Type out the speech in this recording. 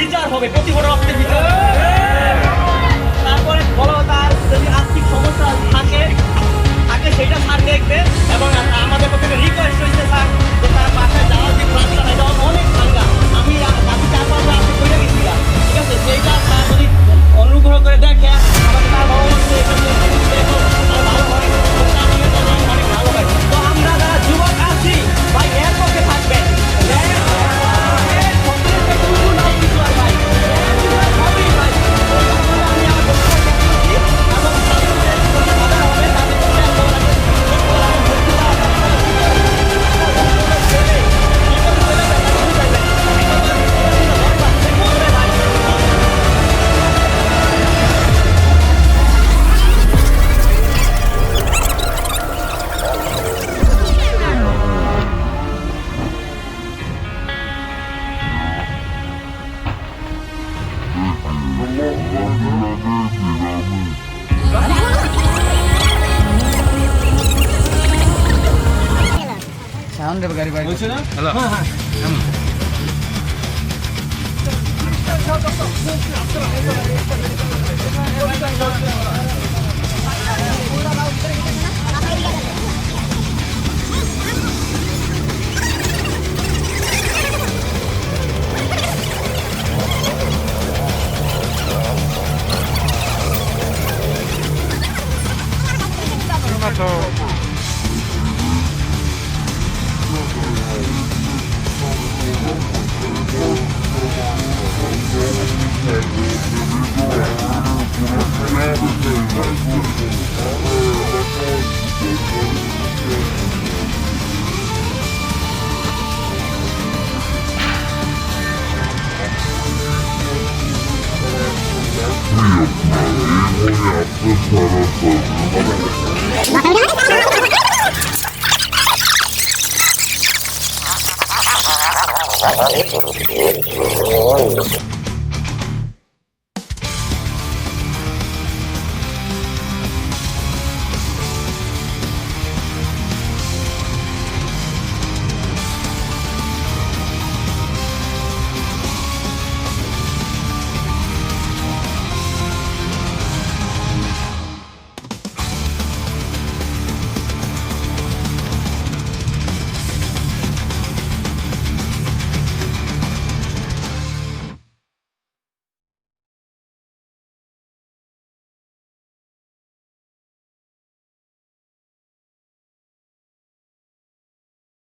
বিচার হবে, প্রতি বড় রক্তের বিচার হবে। তারপরে বলো তার যদি আর্থিক সমস্যা থাকে থাকে সেটা স্যার দেখবে। এবং আমাদের পক্ষে রিকোয়েস্ট হয়েছে স্যার যে তার বাসায় যাওয়ার যে রাস্তাটা এটা অনেক ভাঙ্গা, আমি বাকি 4-5 রাস্তা করে গেছিলাম, ঠিক আছে? সেইটা স্যার যদি অনুগ্রহ করে দেখে আমাদের তার বাবা মাকে এখানে দেখো আর ভালো হয়, তার নিয়ে চললে অনেক ভালো হয়। তো আমরা যারা যুবক আছি ভাই এর পক্ষে থাকবেন। সাউন্ড গাড়ি বাইক বলছ না? Hello Thank you.